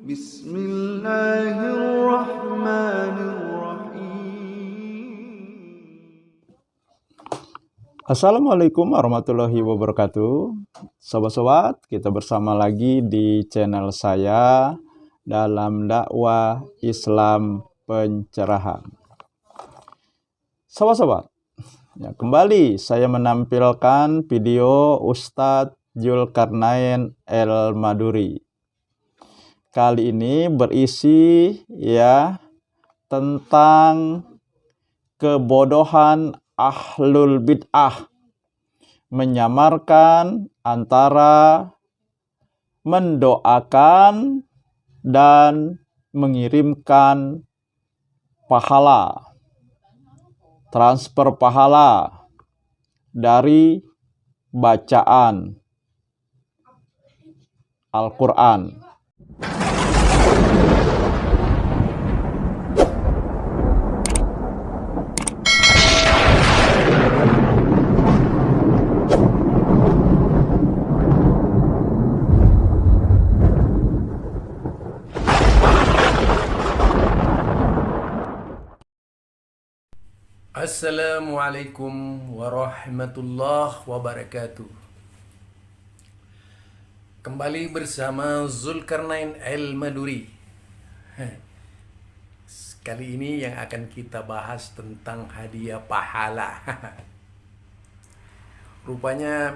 Bismillahirrahmanirrahim. Assalamualaikum warahmatullahi wabarakatuh. Sobat-sobat, kita bersama lagi di channel saya dalam dakwah Islam pencerahan. Sobat-sobat, kembali saya menampilkan video Ustadz Zulkarnain El-Maduri. Kali ini berisi tentang kebodohan ahlul bid'ah, menyamarkan antara mendoakan dan mengirimkan pahala, transfer pahala dari bacaan Al-Quran. Assalamualaikum warahmatullahi wabarakatuh. Kembali bersama Zulkarnain El-Maduri. Kali ini yang akan kita bahas tentang hadiah pahala. Rupanya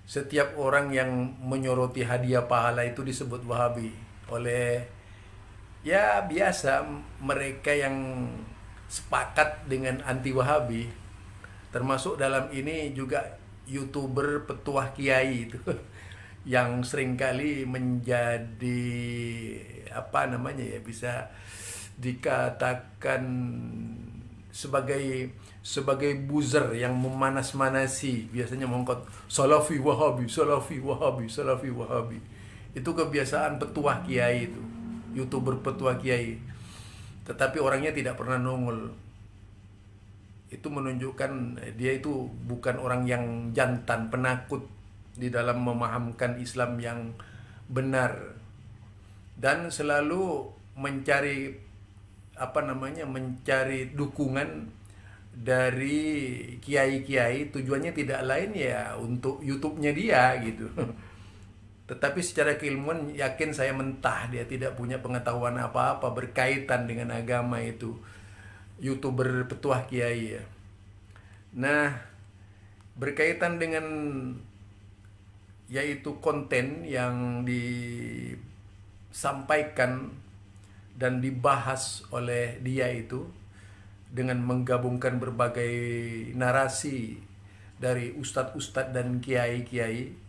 setiap orang yang menyoroti hadiah pahala itu disebut Wahabi oleh biasa mereka yang sepakat dengan anti Wahabi, termasuk dalam ini juga YouTuber petuah kiai itu yang seringkali menjadi bisa dikatakan sebagai buzzer yang memanas-manasi, biasanya mengangkat Salafi Wahabi, Salafi Wahabi, Salafi Wahabi. Itu kebiasaan petuah kiai itu, YouTuber petuah kiai. Tetapi orangnya tidak pernah nongol. Itu menunjukkan dia itu bukan orang yang jantan, penakut di dalam memahamkan Islam yang benar, dan selalu mencari dukungan dari kiai-kiai. Tujuannya tidak lain untuk YouTube-nya dia gitu. Tetapi secara keilmuan yakin saya mentah dia tidak punya pengetahuan apa-apa berkaitan dengan agama itu. YouTuber petuah kiai ya. Nah, berkaitan dengan yaitu konten yang disampaikan dan dibahas oleh dia itu dengan menggabungkan berbagai narasi dari ustadz-ustadz dan kiai-kiai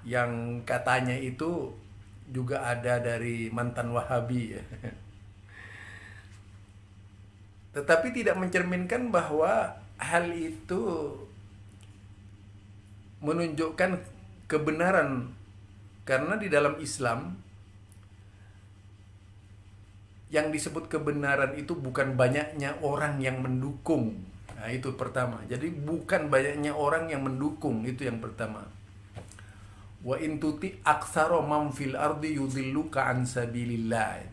yang katanya itu juga ada dari mantan Wahabi ya. Tetapi tidak mencerminkan bahwa hal itu menunjukkan kebenaran, karena di dalam Islam yang disebut kebenaran itu bukan banyaknya orang yang mendukung. Nah, itu pertama. Jadi bukan banyaknya orang yang mendukung, itu yang pertama. Wa in tuti aktsara man fil ardi yudhilluka an sabilillah.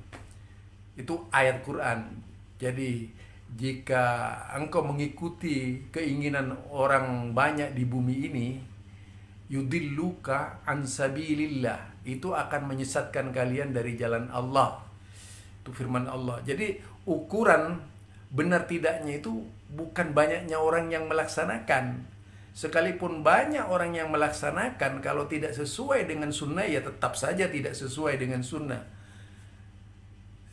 Itu ayat Quran. Jadi jika engkau mengikuti keinginan orang banyak di bumi ini, yudhilluka an sabilillah, itu akan menyesatkan kalian dari jalan Allah. Itu firman Allah. Jadi ukuran benar tidaknya itu bukan banyaknya orang yang melaksanakan. Sekalipun banyak orang yang melaksanakan, kalau tidak sesuai dengan sunnah ya tetap saja tidak sesuai dengan sunnah.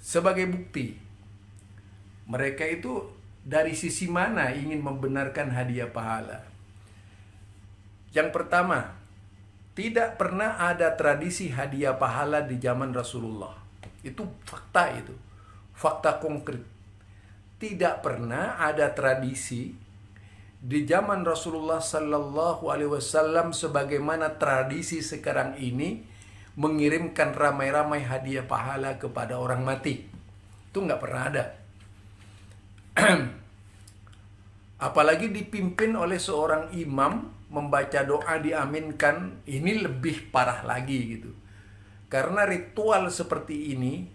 Sebagai bukti, mereka itu dari sisi mana ingin membenarkan hadiah pahala. Yang pertama, tidak pernah ada tradisi hadiah pahala di zaman Rasulullah. Itu fakta itu. Fakta konkret. Tidak pernah ada tradisi di zaman Rasulullah Sallallahu Alaihi Wasallam sebagaimana tradisi sekarang ini mengirimkan ramai-ramai hadiah pahala kepada orang mati. Itu nggak pernah ada. Apalagi dipimpin oleh seorang imam membaca doa diaminkan, ini lebih parah lagi gitu. Karena ritual seperti ini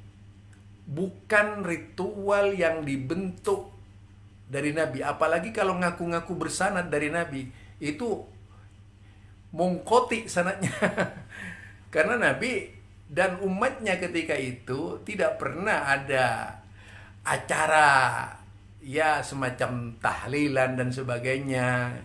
bukan ritual yang dibentuk dari Nabi. Apalagi kalau ngaku-ngaku bersanad dari Nabi, itu mungkoti sanadnya. Karena Nabi dan umatnya ketika itu tidak pernah ada acara ya semacam tahlilan dan sebagainya,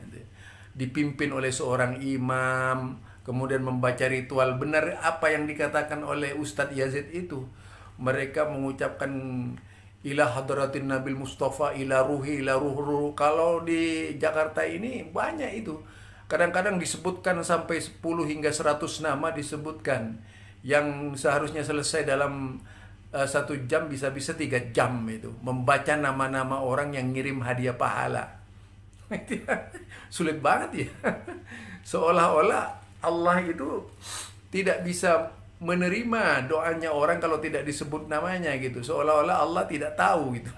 dipimpin oleh seorang imam, kemudian membaca ritual. Benar apa yang dikatakan oleh Ustadz Yazid itu. Mereka mengucapkan ila hadratin Nabil Mustafa, ila ruhi, ila ruh. Kalau di Jakarta ini banyak itu. Kadang-kadang disebutkan sampai 10 hingga 100 nama disebutkan. Yang seharusnya selesai dalam 1 jam, bisa-bisa 3 jam itu. Membaca nama-nama orang yang ngirim hadiah pahala. Sulit banget ya. Seolah-olah Allah itu tidak bisa menerima doanya orang kalau tidak disebut namanya gitu. Seolah-olah Allah tidak tahu gitu.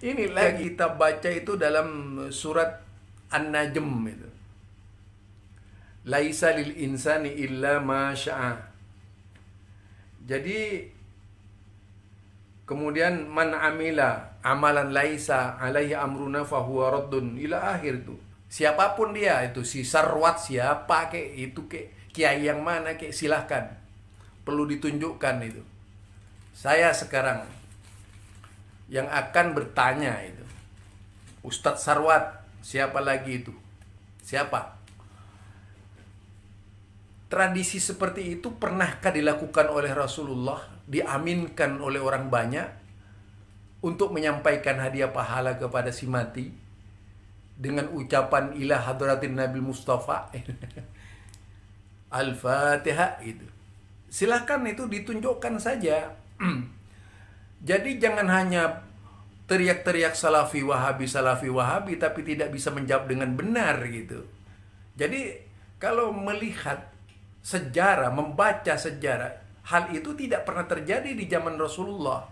Inilah kita baca itu dalam surat An-Najm itu. Laisa lil insani illa ma syaa. Jadi kemudian man amila amalan laisa alaihi amruna fahuwa raddun ila akhir itu. Siapapun dia itu, si Sarwat siapa kek, itu kek kiai yang mana kek, silahkan. Perlu ditunjukkan itu. Saya sekarang yang akan bertanya itu. Ustadz Sarwat, siapa lagi itu? Siapa? Tradisi seperti itu pernahkah dilakukan oleh Rasulullah, diaminkan oleh orang banyak untuk menyampaikan hadiah pahala kepada si mati dengan ucapan ila hadratin Nabil Mustafa Al-Fatihah itu. Silakan itu ditunjukkan saja. Jadi jangan hanya teriak-teriak salafi wahabi tapi tidak bisa menjawab dengan benar gitu. Jadi kalau melihat sejarah, membaca sejarah, hal itu tidak pernah terjadi di zaman Rasulullah,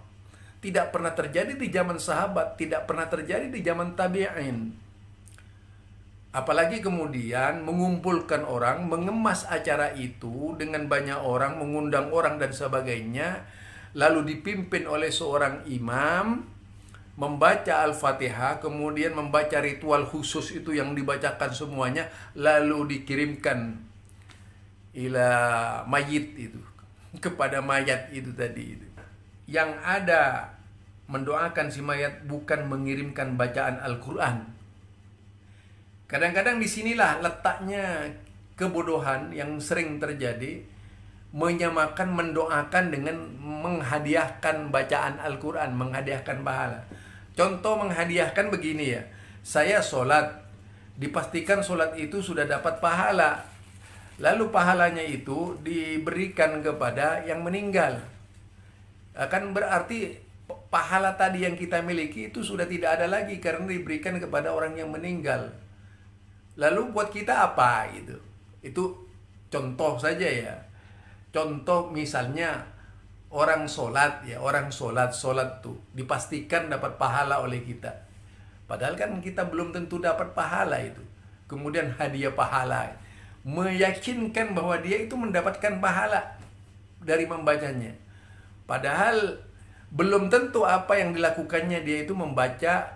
tidak pernah terjadi di zaman sahabat, tidak pernah terjadi di zaman tabi'in. Apalagi kemudian mengumpulkan orang, mengemas acara itu dengan banyak orang, mengundang orang dan sebagainya, lalu dipimpin oleh seorang imam, membaca Al-Fatihah, kemudian membaca ritual khusus itu yang dibacakan semuanya, lalu dikirimkan ila mayit itu, kepada mayat itu tadi itu. Yang ada mendoakan si mayat, bukan mengirimkan bacaan Al-Quran. Kadang-kadang disinilah letaknya kebodohan yang sering terjadi, menyamakan mendoakan dengan menghadiahkan bacaan Al-Quran, menghadiahkan pahala. Contoh menghadiahkan begini ya, saya sholat, dipastikan sholat itu sudah dapat pahala, lalu pahalanya itu diberikan kepada yang meninggal. Akan berarti pahala tadi yang kita miliki itu sudah tidak ada lagi karena diberikan kepada orang yang meninggal. Lalu buat kita apa gitu? Itu contoh saja ya. Contoh misalnya orang sholat ya, orang sholat tuh dipastikan dapat pahala oleh kita. Padahal kan kita belum tentu dapat pahala itu. Kemudian hadiah pahala, meyakinkan bahwa dia itu mendapatkan pahala dari membacanya. Padahal belum tentu apa yang dilakukannya dia itu membaca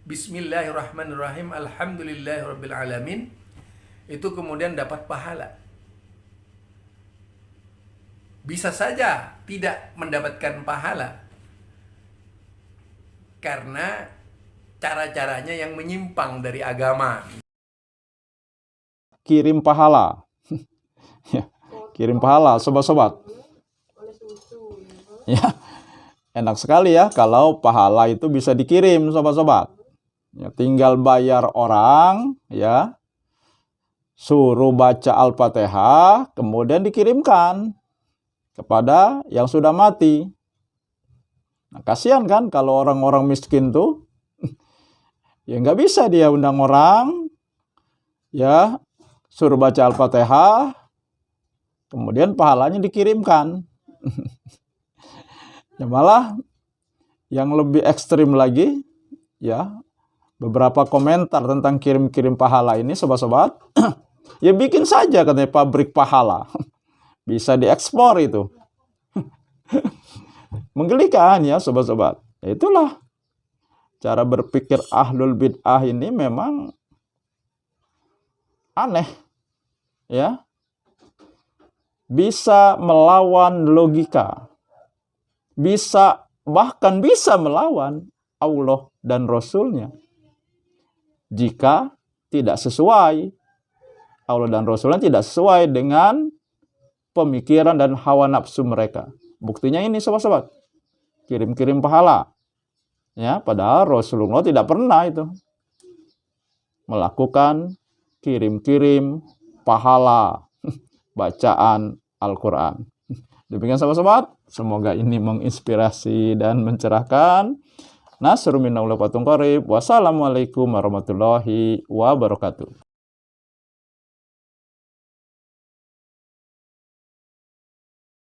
Bismillahirrahmanirrahim, Alhamdulillahirabbil alamin, itu kemudian dapat pahala. Bisa saja tidak mendapatkan pahala karena cara-caranya yang menyimpang dari agama. Kirim pahala. Ya, kirim pahala, sobat-sobat. Ya, enak sekali ya kalau pahala itu bisa dikirim, sobat-sobat. Ya, tinggal bayar orang, ya, suruh baca Al-Fatihah, kemudian dikirimkan kepada yang sudah mati. Nah, kasihan kan kalau orang-orang miskin tuh, ya nggak bisa dia undang orang, ya, suruh baca Al-Fatihah, kemudian pahalanya dikirimkan. Ya, malah yang lebih ekstrim lagi, ya, beberapa komentar tentang kirim-kirim pahala ini, sobat-sobat, ya bikin saja katanya pabrik pahala. bisa diekspor itu. Menggelikan ya sobat-sobat. Itulah cara berpikir ahlul bid'ah ini memang aneh ya. Bisa melawan logika. Bahkan bisa melawan Allah dan Rasulnya. Jika tidak sesuai, Allah dan Rasulnya tidak sesuai dengan pemikiran dan hawa nafsu mereka. Buktinya ini sobat-sobat. Kirim-kirim pahala. Ya, padahal Rasulullah tidak pernah itu melakukan kirim-kirim pahala bacaan Al-Quran. Demikian sobat-sobat, semoga ini menginspirasi dan mencerahkan. Nasrun minallah wa fatun qarib. Wassalamualaikum warahmatullahi wabarakatuh.